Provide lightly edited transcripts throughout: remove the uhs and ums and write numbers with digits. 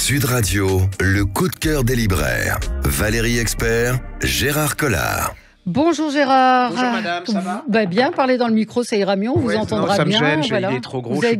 Sud Radio, le coup de cœur des libraires. Valérie Expert, Gérard Collard. Bonjour Gérard. Bonjour madame, ça va? Bien parler dans le micro, ça ira mieux, on vous entendra ça me bien. Gêne, voilà. il est trop gros, vous avez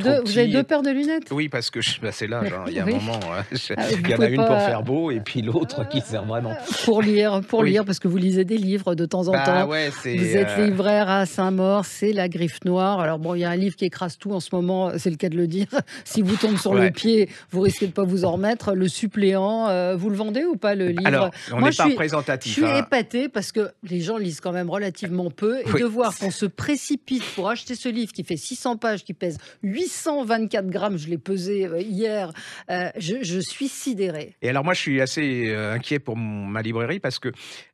deux paires de lunettes? Oui, parce que c'est l'âge, il y a un Oui. moment, Vous il y en a une pouvez pour pas- faire beau et puis l'autre qui sert vraiment. Pour lire, Oui. parce que vous lisez des livres de temps en temps. Ouais, c'est... Vous êtes libraire à Saint-Maur, c'est La Griffe Noire. Alors bon, il y a un livre qui écrase tout en ce moment, c'est le cas de le dire. Si vous tombez sur Ouais. le pied, vous risquez de pas vous en remettre. Le suppléant, vous le vendez ou pas le livre? Alors, on Moi, n'est pas je représentatif. suis hein. épatée parce que les gens lisent quand même relativement peu et Oui. de voir qu'on se précipite pour acheter ce livre qui fait 600 pages, qui pèse 824 grammes, je l'ai pesé hier, je suis sidérée. Et alors moi, je suis assez inquiet pour ma librairie parce que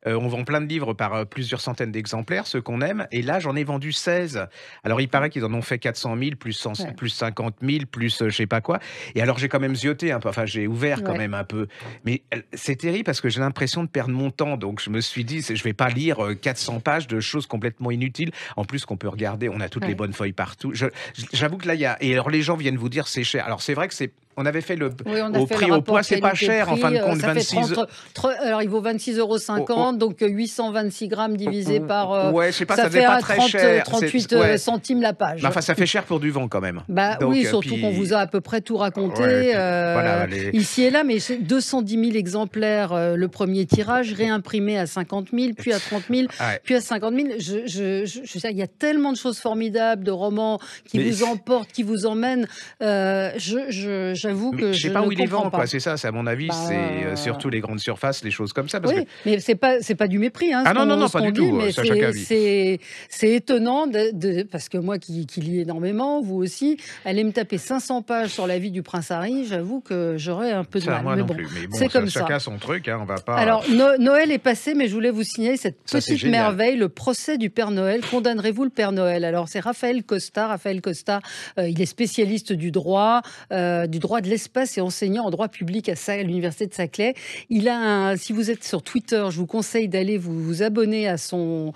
on vend plein de livres par plusieurs centaines d'exemplaires, ceux qu'on aime. Et là, j'en ai vendu 16. Alors, il paraît qu'ils en ont fait 400 000, plus 50 000, plus je sais pas quoi. Et alors, j'ai quand même zioté un peu. Enfin, j'ai ouvert quand même un peu. Mais c'est terrible parce que j'ai l'impression de perdre mon temps. Donc, je me suis dit, je vais pas lire 400 pages de choses complètement inutiles. En plus, qu'on peut regarder, on a toutes les bonnes feuilles partout. J'avoue que là, il y a... Et alors, les gens viennent vous dire c'est cher. Alors, c'est vrai que c'est... On avait fait le au prix au poids, c'est pas cher en fin de compte, ça 26. Alors il vaut 26,50 €, donc 826 grammes divisé par. Ouais, je sais pas, ça ça fait fait pas à très 30, cher. 38 Ouais. centimes la page. Enfin, ça fait cher pour du vent quand même. Donc, oui, surtout qu'on vous a à peu près tout raconté voilà, ici et là, mais c'est 210 000 exemplaires le premier tirage, réimprimé à 50 000, puis à 30 000, puis à 50 000. Il y a tellement de choses formidables, de romans qui vous emportent, qui vous emmènent. J'avoue que je sais pas où il est comprends vend, pas. quoi. C'est ça, à mon avis, c'est surtout les grandes surfaces, les choses comme ça. Parce oui, que... mais c'est pas du mépris. Hein, non, pas du tout. Mais Ça, chacun vit. c'est étonnant parce que moi qui lis énormément, vous aussi, aller me taper 500 pages sur la vie du prince Harry, j'avoue que j'aurais un peu de mal. Moi mais non bon, plus. Mais bon, c'est comme ça. Chacun son truc, hein, on va pas. Alors Noël est passé, mais je voulais vous signaler cette petite merveille, le procès du Père Noël. Condamnerez-vous le Père Noël? Alors c'est Raphaël Costa. Il est spécialiste du droit de l'espace et enseignant en droit public à l'université de Saclay. Si vous êtes sur Twitter, je vous conseille d'aller vous abonner à son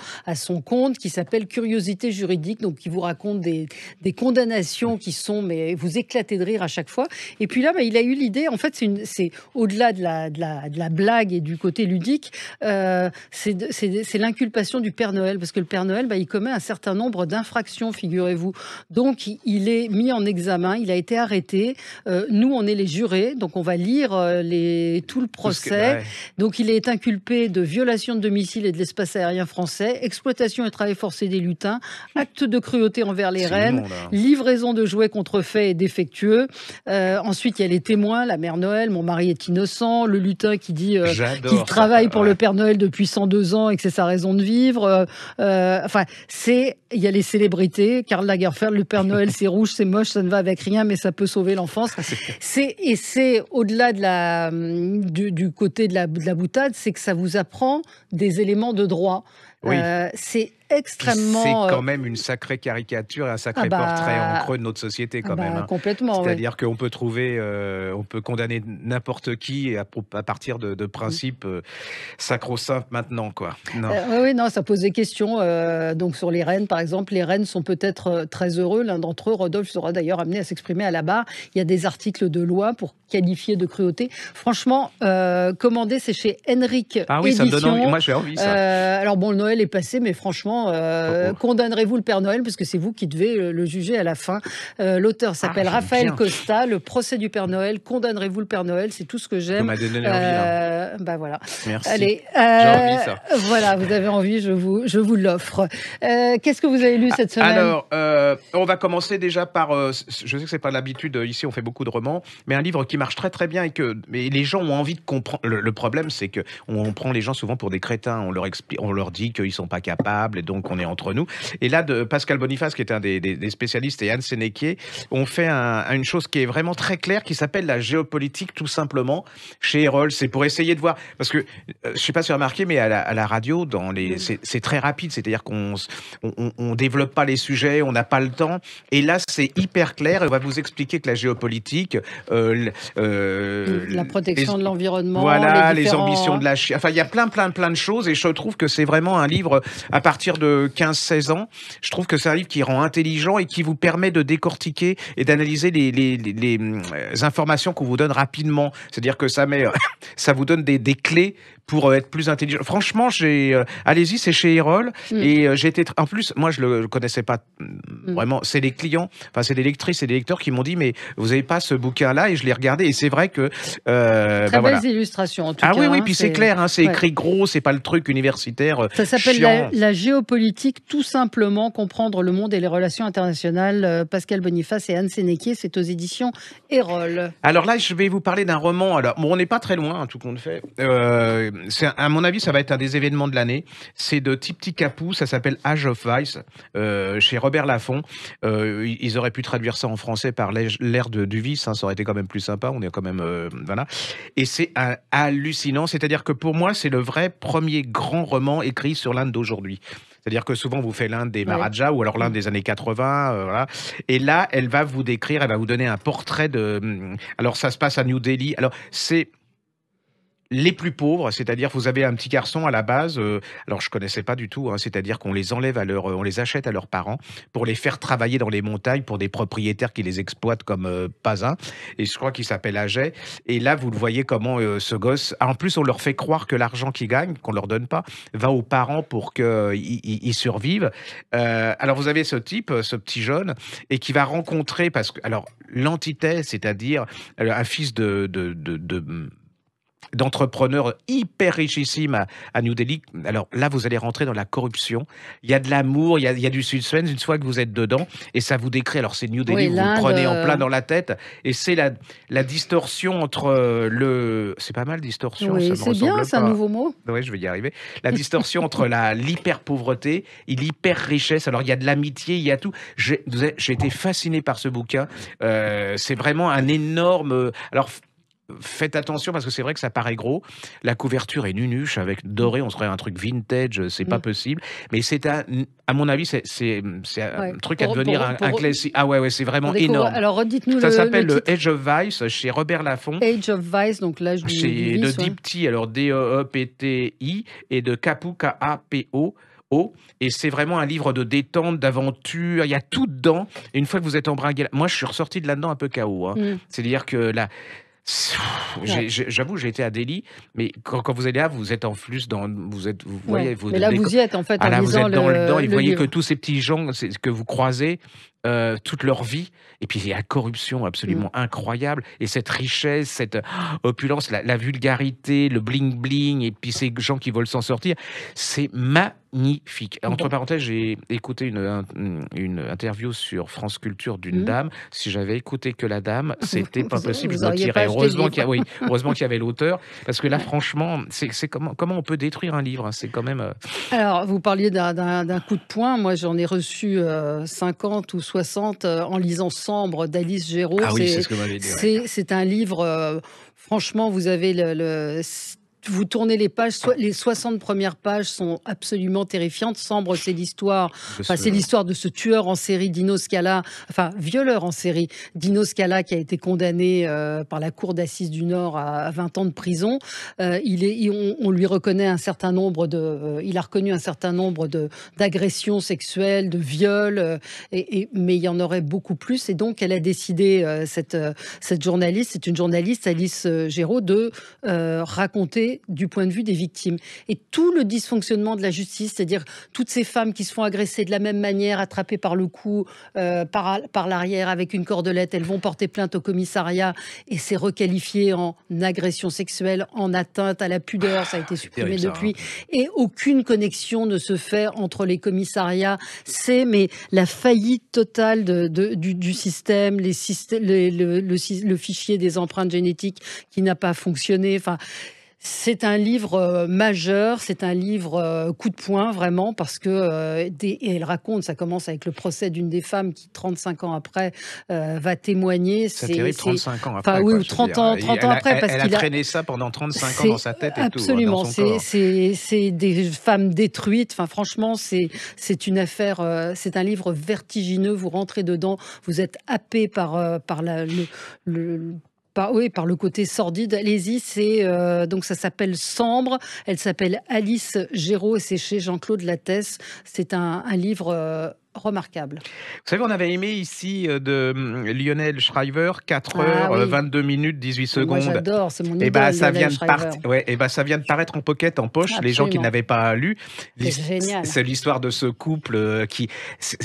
compte qui s'appelle Curiosité juridique, donc qui vous raconte des condamnations qui sont, mais vous éclatez de rire à chaque fois. Et puis là, il a eu l'idée, en fait, c'est au-delà de la blague et du côté ludique, c'est l'inculpation du Père Noël, parce que le Père Noël, il commet un certain nombre d'infractions, figurez-vous. Donc, il est mis en examen, il a été arrêté. Nous, on est les jurés, donc on va lire tout le procès. Donc, il est inculpé de violation de domicile et de l'espace aérien français, exploitation et travail forcé des lutins, acte de cruauté envers les reines, livraison de jouets contrefaits et défectueux. Ensuite, il y a les témoins, la mère Noël, mon mari est innocent, le lutin qui dit qu'il travaille pour le Père Noël depuis 102 ans et que c'est sa raison de vivre. Il y a les célébrités, Karl Lagerfeld, le Père Noël, c'est rouge, c'est moche, ça ne va avec rien, mais ça peut sauver l'enfance. C'est au-delà du côté de la boutade, c'est que ça vous apprend des éléments de droit. Oui. C'est extrêmement... C'est quand même une sacrée caricature et un sacré portrait en creux de notre société quand même. Hein. Complètement, c'est-à-dire qu'on peut trouver, on peut condamner n'importe qui à partir de principes sacro-saints maintenant, quoi. Non, ça pose des questions. Donc sur les reines, par exemple, les reines sont peut-être très heureux. L'un d'entre eux, Rodolphe, sera d'ailleurs amené à s'exprimer à la barre. Il y a des articles de loi pour qualifier de cruauté. Franchement, commandé, c'est chez Henrik Ah oui, Édition. ça me donne envie. Moi, j'ai envie, ça. Alors bon, le Noël est passé, mais franchement, condamnerez-vous le Père Noël, parce que c'est vous qui devez le juger à la fin. L'auteur s'appelle Raphaël Costa. Le procès du Père Noël. Condamnerez-vous le Père Noël? C'est tout ce que j'aime. Ça m'a donné envie, là. Voilà. Merci. Allez, j'ai envie, ça. Voilà, vous avez envie, je vous l'offre. Qu'est-ce que vous avez lu cette semaine? Alors, on va commencer déjà par... je sais que c'est pas l'habitude, ici on fait beaucoup de romans, mais un livre qui marche très très bien mais les gens ont envie de comprendre. Le problème, c'est que on prend les gens souvent pour des crétins. On leur dit qu'ils sont pas capables et donc on est entre nous. Et là, de Pascal Boniface, qui est un des spécialistes, et Anne Sénéquier, on fait une chose qui est vraiment très claire, qui s'appelle la géopolitique, tout simplement, chez Erol. C'est pour essayer de voir... Parce que, je sais pas si vous avez remarqué, mais à la radio, c'est très rapide. C'est-à-dire qu'on développe pas les sujets, on n'a pas le temps. Et là, c'est hyper clair. Et on va vous expliquer que la géopolitique... la protection de l'environnement... Voilà, les ambitions de la Chine... Enfin, il y a plein de choses. Et je trouve que c'est vraiment un livre, à partir de 15-16 ans, je trouve que c'est un livre qui rend intelligent et qui vous permet de décortiquer et d'analyser les informations qu'on vous donne rapidement. C'est-à-dire que ça vous donne des clés pour être plus intelligent. Franchement, allez-y, c'est chez Erol. Et en plus, moi, je le connaissais pas vraiment. C'est les clients, enfin, c'est les lectrices et les lecteurs qui m'ont dit, mais vous avez pas ce bouquin-là? Et je l'ai regardé. Et c'est vrai que très belles illustrations, en tout cas. Ah oui, puis c'est clair. C'est écrit gros. C'est pas le truc universitaire. Ça s'appelle la géopolitique, tout simplement comprendre le monde et les relations internationales. Pascal Boniface et Anne Sénéquier. C'est aux éditions Erol. Alors là, je vais vous parler d'un roman. Alors, bon, on n'est pas très loin, tout compte fait. À mon avis, ça va être un des événements de l'année. C'est de Tipti Capou, ça s'appelle Age of Vice, chez Robert Laffont. Ils auraient pu traduire ça en français par l'ère du vice, hein, ça aurait été quand même plus sympa. On est quand même voilà. Et c'est hallucinant. C'est-à-dire que pour moi, c'est le vrai premier grand roman écrit sur l'Inde d'aujourd'hui. C'est-à-dire que souvent, vous faites l'Inde des Maharajas ou alors l'Inde des années 80. Voilà. Et là, elle va vous décrire, elle va vous donner un portrait de... Alors, ça se passe à New Delhi. Alors, c'est... les plus pauvres, c'est-à-dire vous avez un petit garçon à la base, alors je connaissais pas du tout, hein, c'est-à-dire qu'on les enlève on les achète à leurs parents pour les faire travailler dans les montagnes pour des propriétaires qui les exploitent comme pas un. Et je crois qu'il s'appelle Ajay. Et là, vous le voyez comment ce gosse, en plus on leur fait croire que l'argent qu'ils gagnent, qu'on leur donne pas, va aux parents pour qu'ils survivent. Alors vous avez ce type, ce petit jeune, et qui va rencontrer, parce que alors l'antithèse, c'est-à-dire un fils d'entrepreneurs hyper richissimes à New Delhi. Alors là, vous allez rentrer dans la corruption. Il y a de l'amour, il y a du suspense une fois que vous êtes dedans. Et ça vous décrit. Alors c'est New Delhi, vous le prenez en plein dans la tête. Et c'est la distorsion entre C'est pas mal, distorsion. Oui, c'est bien, c'est un nouveau mot. Oui, je vais y arriver. La distorsion entre l'hyper-pauvreté et l'hyper-richesse. Alors il y a de l'amitié, il y a tout. J'ai été fasciné par ce bouquin. C'est vraiment un énorme... Alors, faites attention parce que c'est vrai que ça paraît gros. La couverture est nunuche avec doré, on serait un truc vintage, c'est pas possible. Mais à mon avis, c'est un truc à devenir un classique. Ah ouais, c'est vraiment énorme. Alors redites-nous ça s'appelle le Age of Vice chez Robert Laffont. Age of Vice, donc l'âge du vice. De Dipti, alors D-E-E-P-T-I, et de Capou, K-A-P-O. Et c'est vraiment un livre de détente, d'aventure. Il y a tout dedans. Et une fois que vous êtes embringué, moi je suis ressorti de là-dedans un peu KO. Hein. C'est-à-dire que là. J'avoue, j'ai été à Delhi, mais quand vous allez là, vous êtes en plus vous voyez, mais là vous y êtes en fait. Là, vous êtes dans le dedans, et vous voyez livre. que tous ces petits gens que vous croisez toute leur vie, et puis il y a la corruption absolument incroyable, et cette richesse, cette opulence, la vulgarité, le bling bling, et puis ces gens qui veulent s'en sortir, c'est magnifique. Entre parenthèses, j'ai écouté une interview sur France Culture d'une dame. Si j'avais écouté que la dame, c'était pas possible. Je me tirais. Heureusement qu'il y avait l'auteur, parce que là, franchement, c'est comment on peut détruire un livre. Hein, c'est quand même. Alors, vous parliez d'un coup de poing. Moi, j'en ai reçu 50 ou 60 en lisant Sambre d'Alice Géraud. Ah oui, c'est ce que m'avait dit. C'est un livre. Franchement, vous avez vous tournez les pages, les 60 premières pages sont absolument terrifiantes. Sambre, c'est l'histoire de ce tueur en série, Dino Scala, violeur en série, Dino Scala, qui a été condamné par la cour d'assises du Nord à 20 ans de prison. On lui reconnaît un certain nombre il a reconnu un certain nombre d'agressions sexuelles, de viols, mais il y en aurait beaucoup plus. Et donc, elle a décidé, cette journaliste, c'est une journaliste, Alice Géraud, de raconter du point de vue des victimes. Et tout le dysfonctionnement de la justice, c'est-à-dire toutes ces femmes qui se font agresser de la même manière, attrapées par le cou, par l'arrière avec une cordelette, elles vont porter plainte au commissariat et c'est requalifié en agression sexuelle, en atteinte à la pudeur, ça a été supprimé depuis. Et aucune connexion ne se fait entre les commissariats. Mais la faillite totale du système, le fichier des empreintes génétiques qui n'a pas fonctionné. C'est un livre majeur, c'est un livre coup de poing vraiment, parce que et elle raconte, ça commence avec le procès d'une des femmes qui 35 ans après va témoigner. C'est terrible, 35 ans après. Oui, 30 ans après, parce qu'il a traîné ça pendant 35 ans dans sa tête et absolument, tout. Absolument, c'est des femmes détruites. Franchement, c'est une affaire, c'est un livre vertigineux. Vous rentrez dedans, vous êtes happé par par le côté sordide. Allez-y, donc ça s'appelle Sambre. Elle s'appelle Alice Géraud et c'est chez Jean-Claude Lattès. C'est un livre remarquable. Vous savez, on avait aimé ici de Lionel Shriver, 4 heures, oui. 22 minutes, 18 Moi, secondes. j'adore, c'est mon idole, Et ben, ça Lionel vient Shriver. ça vient de paraître en pocket, en poche. Les gens qui Absolument. ne l'avaient pas lu. C'est génial. C'est l'histoire de ce couple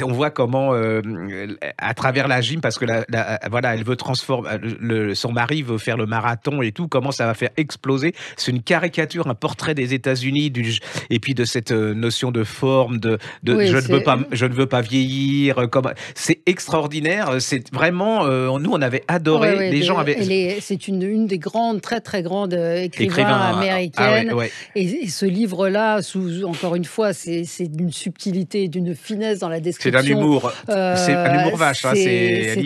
on voit comment, à travers la gym, parce que voilà, elle veut transformer, son mari veut faire le marathon et tout, comment ça va faire exploser. C'est une caricature, un portrait des États-Unis, et puis de cette notion de forme, Oui, je ne veux pas vieillir. C'est extraordinaire. C'est vraiment, nous, on avait adoré. Ouais, les gens avaient. c'est une des grandes, très très grandes écrivains américaines. Et ce livre-là, encore une fois, c'est d'une subtilité, d'une finesse dans la description. C'est d'un humour. C'est un humour vache. C'est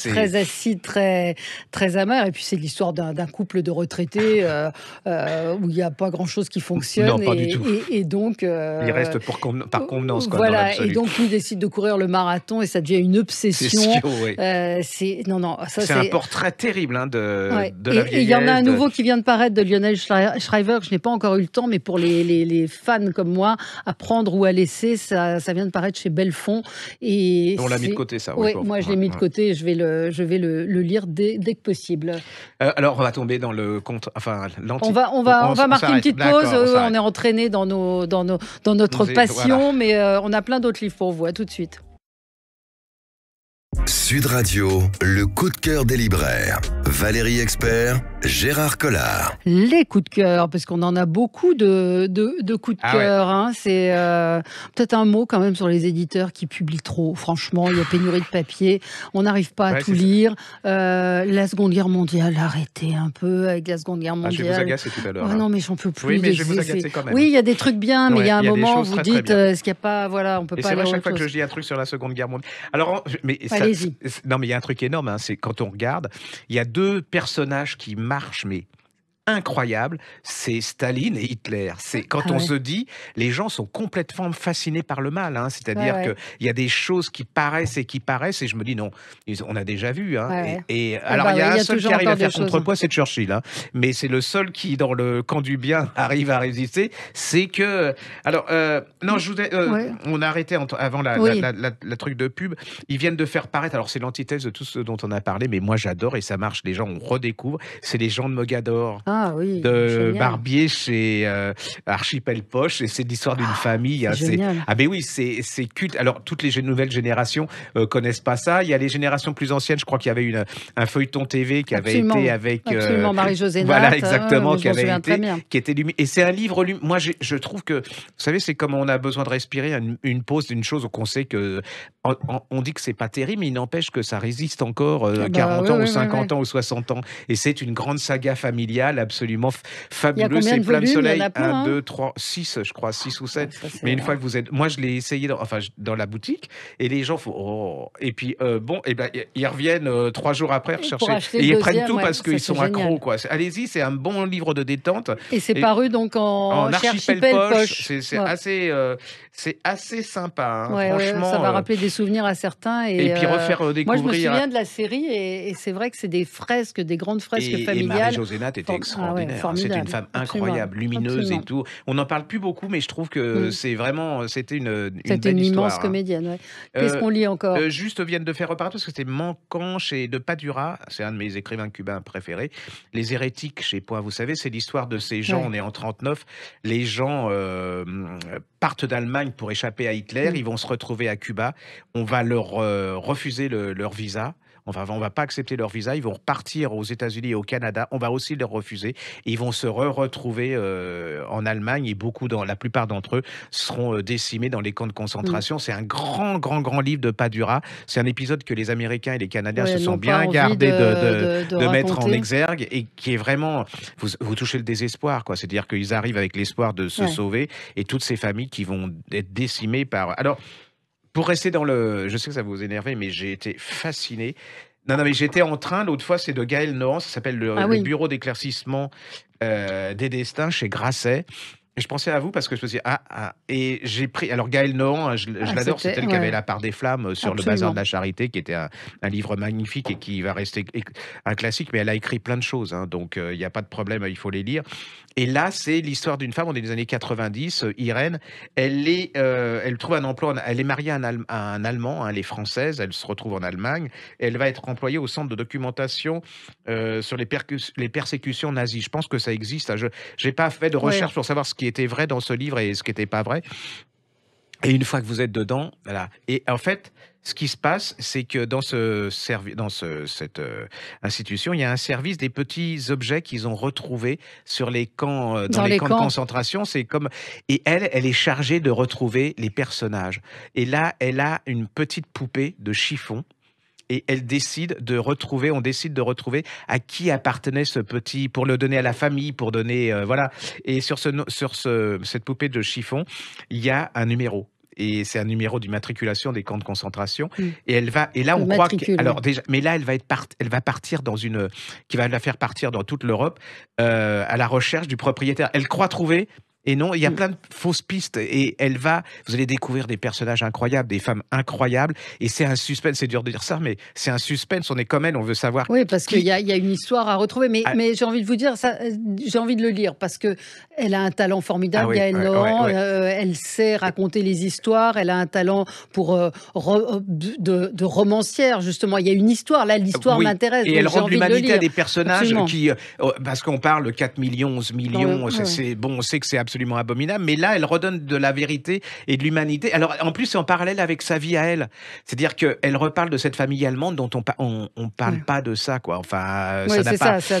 très acide, très, très amer. Et puis c'est l'histoire d'un couple de retraités où il n'y a pas grand-chose qui fonctionne. Non, pas du tout. Et donc... il reste par convenance. Quoi, voilà, et donc lui décide de courir le marathon et ça devient une obsession. C'est un portrait terrible de la vieillesse. Et il y en a un nouveau qui vient de paraître de Lionel Shriver que je n'ai pas encore eu le temps, mais pour les fans comme moi, à prendre ou à laisser, ça vient de paraître chez Belfond. Et on l'a mis de côté, ça. Oui, moi je l'ai mis de côté. Je vais le lire dès que possible. Alors on va tomber dans le compte. Enfin, on va marquer une petite pause. On est entraîné dans notre passion, mais on a plein d'autres livres pour vous. À tout de suite. Sud Radio, le coup de cœur des libraires. Valérie Expert, Gérard Collard. Les coups de cœur, parce qu'on en a beaucoup de coups de cœur. Hein. C'est peut-être un mot quand même sur les éditeurs qui publient trop. Franchement, il y a pénurie de papier. On n'arrive pas à tout lire. La Seconde Guerre mondiale, arrêtez un peu avec la Seconde Guerre mondiale. Je vais vous agacer tout à l'heure. Non, mais j'en peux plus. Oui, mais je vais vous agacer quand même. Oui, il y a des trucs bien, mais il y a un moment où vous dites, est-ce qu'il n'y a pas... Voilà, on peut pas aller à autre chose. C'est vrai, chaque fois que je dis un truc sur la Seconde Guerre mondiale. Alors, allez-y. Non, mais il y a un truc énorme, c'est quand on regarde, il y a deux personnages qui marchent, mais incroyable, c'est Staline et Hitler. C'est quand on se dit, les gens sont complètement fascinés par le mal. C'est-à-dire qu'il y a des choses qui paraissent, et je me dis non, on a déjà vu. Et alors il y a un seul qui arrive à faire contrepoids, c'est Churchill. Mais c'est le seul qui, dans le camp du bien, arrive à résister. C'est que, alors non, je voudrais, on a arrêté avant la truc de pub. Ils viennent de faire paraître. Alors c'est l'antithèse de tout ce dont on a parlé, mais moi j'adore et ça marche. Les gens on redécouvre. C'est Les gens de Mogador. De Barbier chez Archipel Poche, et c'est l'histoire d'une famille. Mais oui, c'est culte. Alors toutes les nouvelles générations connaissent pas ça. Il y a les générations plus anciennes. Je crois qu'il y avait un feuilleton TV qui avait été avec Marie-Josée Natte. Voilà, exactement, qui était et c'est un livre. Moi, je trouve que, vous savez, c'est comme on a besoin de respirer une pause d'une chose qu'on sait que on dit que c'est pas terrible, mais il n'empêche que ça résiste encore 40 ans ou 50 ans ou 60 ans. Et c'est une grande saga familiale absolument fabuleuse. C'est Plein de soleil. 1, 2, 3, 6, je crois, 6 ou 7. Mais une fois que vous êtes... Moi, je l'ai essayé dans la boutique et les gens font... Et puis, ils reviennent 3 jours après rechercher. Et ils prennent tout parce qu'ils sont accros. Allez-y, c'est un bon livre de détente. Et c'est paru donc en Archipel Poche. C'est assez sympa. Franchement, ça va rappeler des souvenirs à certains. Et puis refaire découvrir... Moi, je me souviens de la série et c'est vrai que c'est des fresques, des grandes fresques familiales. Et Marie-Josée Natte était extraordinaire. C'est une femme incroyable, lumineuse et tout. On n'en parle plus beaucoup, mais je trouve que c'était une belle histoire. Immense comédienne. Qu'est-ce qu'on lit encore? Juste viennent de faire reparaître parce que c'était manquant chez de Padura. C'est un de mes écrivains cubains préférés. Les hérétiques chez Point. Vous savez, c'est l'histoire de ces gens. On est en 39. Les gens partent d'Allemagne pour échapper à Hitler. Ils vont se retrouver à Cuba. On va leur refuser leur visa. On va pas accepter leur visa. Ils vont repartir aux États-Unis et au Canada. On va aussi leur refuser. Et ils vont se retrouver en Allemagne. Et la plupart d'entre eux seront décimés dans les camps de concentration. C'est un grand livre de Padura. C'est un épisode que les Américains et les Canadiens se sont bien gardés de mettre en exergue et qui est vraiment... Vous touchez le désespoir, quoi. C'est-à-dire qu'ils arrivent avec l'espoir de se sauver et toutes ces familles qui vont être décimées par... Alors, pour rester dans je sais que ça va vous énerver, mais j'ai été fasciné. Non, mais j'étais en train, l'autre fois, c'est de Gaël Nohan, ça s'appelle le Bureau d'éclaircissement des destins chez Grasset. Et je pensais à vous parce que je me disais, et j'ai pris, alors Gaëlle Nohan, je l'adore, c'est elle qui avait La part des flammes sur le bazar de la charité, qui était un livre magnifique et qui va rester un classique, mais elle a écrit plein de choses, hein, donc il n'y a pas de problème, il faut les lire. Et là, c'est l'histoire d'une femme, on est des années 90, Irène, elle trouve un emploi, elle est mariée à un Allemand, hein, elle est française, elle se retrouve en Allemagne, et elle va être employée au centre de documentation sur les persécutions nazies. Je pense que ça existe, hein. Je n'ai pas fait de recherche pour savoir ce qui était vrai dans ce livre et ce qui n'était pas vrai. Et une fois que vous êtes dedans, voilà. Et en fait, ce qui se passe, c'est que dans cette institution, il y a un service des petits objets qu'ils ont retrouvés sur les camps, dans les camps de concentration. C'est comme, et elle est chargée de retrouver les personnages. Et là, elle a une petite poupée de chiffon. Et on décide de retrouver à qui appartenait ce petit, pour le donner à la famille, pour donner, voilà. Et sur cette poupée de chiffon, il y a un numéro. Et c'est un numéro d'immatriculation des camps de concentration. Et là, on croit alors déjà, mais là, elle va partir qui va la faire partir dans toute l'Europe, à la recherche du propriétaire. Elle croit trouver. Et non, il y a plein de fausses pistes et vous allez découvrir des personnages incroyables, des femmes incroyables, et c'est un suspense, c'est dur de dire ça, mais c'est un suspense, on est comme elle, on veut savoir. Oui, parce qu'il y a une histoire à retrouver, mais j'ai envie de vous dire, j'ai envie de le lire, parce qu'elle a un talent formidable, Gaëlle Nohan, elle sait raconter les histoires, elle a un talent de romancière, justement, il y a une histoire, là l'histoire m'intéresse. Et elle rend de l'humanité à des personnages parce qu'on parle 4 millions, 11 millions, on sait que c'est absolument abominable, mais là, elle redonne de la vérité et de l'humanité. Alors, en plus, c'est en parallèle avec sa vie à elle. C'est-à-dire qu'elle reparle de cette famille allemande dont on parle pas de ça, quoi. Enfin, ça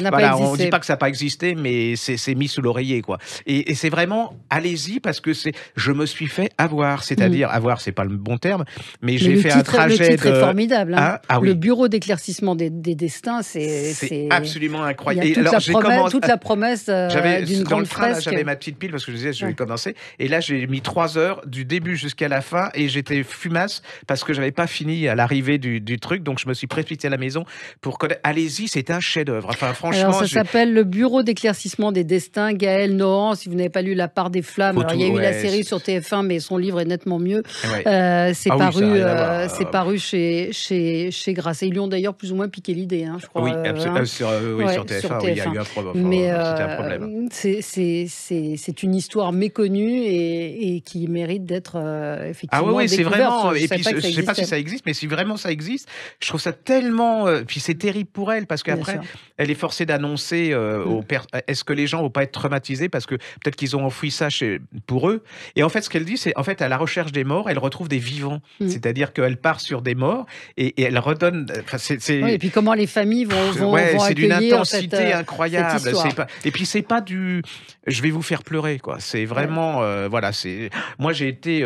n'a pas existé. On dit pas que ça n'a pas existé, mais c'est mis sous l'oreiller, quoi. Et c'est vraiment, allez-y, parce que je me suis fait avoir. C'est-à-dire, avoir, c'est pas le bon terme, mais j'ai fait un trajet le titre est formidable. Hein. Le bureau d'éclaircissement des destins, c'est absolument incroyable. Il y a toute la promesse d'une grande fresque. J'avais ma petite pile parce que je disais je vais commencer, et là j'ai mis 3 heures du début jusqu'à la fin et j'étais fumasse parce que j'avais pas fini à l'arrivée du truc, donc je me suis précipité à la maison pour connaître. Allez-y, c'est un chef-d'œuvre. Enfin, franchement, alors, ça s'appelle Le Bureau d'éclaircissement des destins, Gaëlle Nohan. Si vous n'avez pas lu La part des flammes, alors, il y a eu la série sur TF1, mais son livre est nettement mieux. C'est paru chez Grasset. Ils lui ont d'ailleurs plus ou moins piqué l'idée, hein, je crois. Oui, sur TF1, il y a eu un problème. Mais c'était un problème. C'est une histoire méconnue et qui mérite d'être effectivement c'est découverte. vraiment. Et puis je sais pas si ça existe, mais si vraiment ça existe, je trouve ça tellement. Puis c'est terrible pour elle parce qu'après, elle est forcée d'annoncer est-ce que les gens vont pas être traumatisés parce que peut-être qu'ils ont enfoui ça pour eux. Et en fait, ce qu'elle dit, c'est en fait à la recherche des morts, elle retrouve des vivants. C'est-à-dire qu'elle part sur des morts et elle redonne. Et puis comment les familles vont c'est d'une accueillir intensité incroyable. Et puis c'est pas du. Je vais vous faire pleurer, quoi. C'est vraiment, moi j'ai été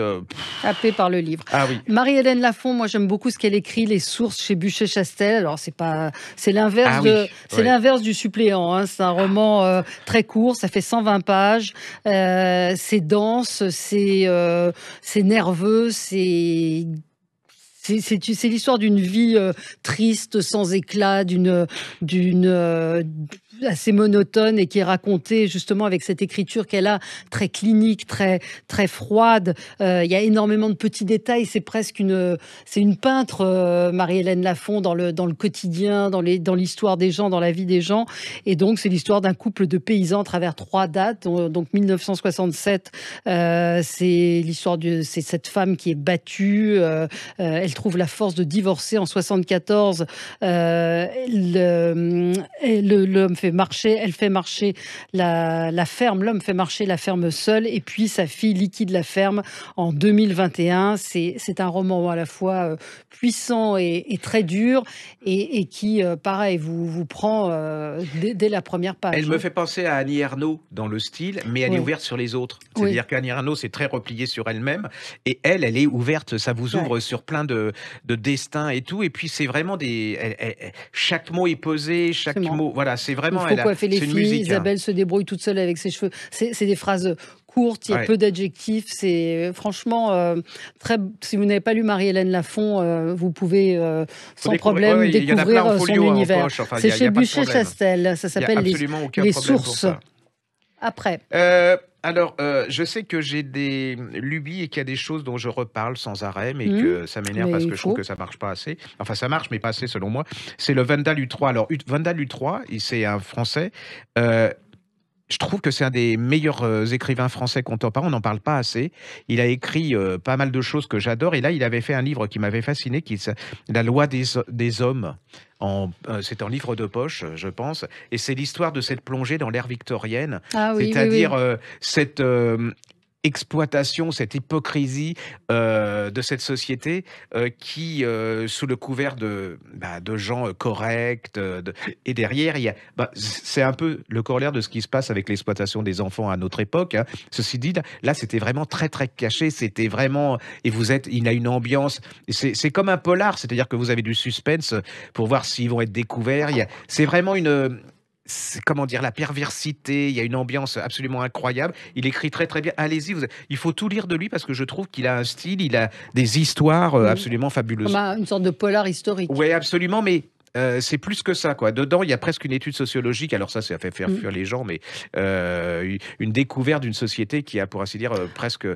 happé par le livre. Ah oui. Marie-Hélène Lafon, moi j'aime beaucoup ce qu'elle écrit, Les sources chez Buchet-Chastel. Alors c'est l'inverse du suppléant. Hein. C'est un roman très court, ça fait 120 pages. C'est dense, c'est nerveux, c'est l'histoire d'une vie triste, sans éclat, d'une assez monotone et qui est racontée justement avec cette écriture qu'elle a très clinique, très très froide. Il y a énormément de petits détails. C'est presque une peintre, Marie-Hélène Lafon, dans le quotidien, dans l'histoire des gens, dans la vie des gens. Et donc c'est l'histoire d'un couple de paysans à travers 3 dates. Donc 1967, c'est l'histoire c'est cette femme qui est battue. Elle trouve la force de divorcer en 74. L'homme elle fait marcher la ferme, l'homme fait marcher la ferme seul, et puis sa fille liquide la ferme en 2021. C'est un roman à la fois puissant et très dur, et qui, pareil, vous prend dès la première page. Elle me fait penser à Annie Ernaux dans le style, mais elle est ouverte sur les autres. C'est-à-dire qu'Annie Ernaux, c'est très repliée sur elle-même, et elle est ouverte, ça vous ouvre sur plein de destins et tout, et puis c'est vraiment chaque mot est posé, chaque mot, voilà, c'est vraiment... Il faut coiffer les filles, Isabelle se débrouille toute seule avec ses cheveux. C'est des phrases courtes, il y a peu d'adjectifs. C'est franchement si vous n'avez pas lu Marie-Hélène Lafon, vous pouvez sans problème découvrir son univers. C'est chez Buchet-Chastel, ça s'appelle Les sources. Après. Alors, je sais que j'ai des lubies et qu'il y a des choses dont je reparle sans arrêt, mais que ça m'énerve Mais parce que il je trouve faut. que ça marche pas assez. Enfin, ça marche, mais pas assez selon moi. C'est le Wendell U3. Alors, Wendell U3, c'est un Français. euh, je trouve que c'est un des meilleurs écrivains français contemporains. On n'en parle pas assez. Il a écrit pas mal de choses que j'adore. Et là, il avait fait un livre qui m'avait fasciné, La loi des hommes. C'est en livre de poche, je pense. Et c'est l'histoire de cette plongée dans l'ère victorienne. Ah oui, oui, C'est-à-dire oui. cette exploitation, cette hypocrisie de cette société qui, sous le couvert de gens corrects, et derrière, c'est un peu le corollaire de ce qui se passe avec l'exploitation des enfants à notre époque. Hein. Ceci dit, là, c'était vraiment très, très caché. C'était vraiment... Et il a une ambiance... C'est comme un polar, c'est-à-dire que vous avez du suspense pour voir s'ils vont être découverts. C'est vraiment comment dire, la perversité, il y a une ambiance absolument incroyable. Il écrit très très bien. Allez-y, il faut tout lire de lui parce que je trouve qu'il a un style, il a des histoires absolument Comme fabuleuses. une sorte de polar historique. Oui, absolument, mais c'est plus que ça, quoi. Dedans, il y a presque une étude sociologique. Alors ça fait faire fuir les gens, mais une découverte d'une société qui a, pour ainsi dire, presque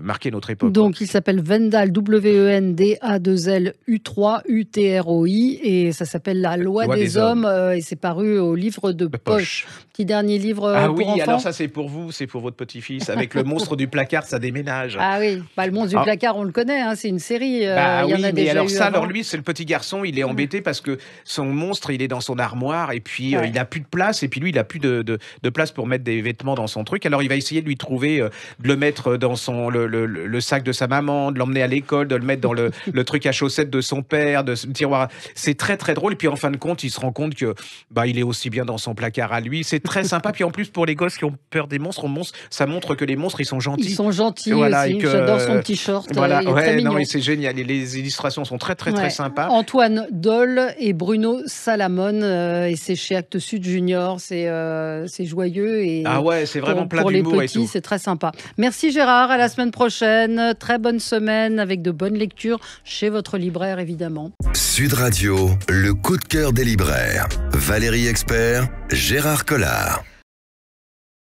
marqué notre époque. Donc, il s'appelle Wendell, Wendal U3 UTROI, et ça s'appelle La loi des hommes, et c'est paru au livre de poche. Petit dernier livre ah pour oui, enfants. alors ça c'est pour vous, c'est pour votre petit-fils. Avec le monstre du placard, ça déménage. Ah oui, le monstre du placard, on le connaît, hein, c'est une série. Oui, en a mais déjà alors eu ça, avant. alors lui, c'est le petit garçon, il est embêté parce que son monstre, il est dans son armoire et puis il a plus de place et puis lui, il a plus de place pour mettre des vêtements dans son truc. Alors il va essayer de lui trouver, de le mettre dans le sac de sa maman, de l'emmener à l'école, de le mettre dans le truc à chaussettes de son père, de son tiroir. C'est très très drôle. Et puis en fin de compte, il se rend compte que il est aussi bien dans son placard à lui. C'est très sympa. Puis en plus, pour les gosses qui ont peur des monstres, ça montre que les monstres, ils sont gentils. Ils sont gentils voilà, aussi. J'adore son petit short. Voilà, il est très mignon. Non, c'est génial. Les illustrations sont très très très sympas. Antoine Doll et Bruno Salamone, et c'est chez Actes Sud Junior. C'est joyeux et c'est vraiment plein pour les d'humour petits, et tout. c'est très sympa. Merci Gérard, à la semaine prochaine. Très bonne semaine avec de bonnes lectures chez votre libraire évidemment. Sud Radio, le coup de cœur des libraires. Valérie Expert, Gérard Collard.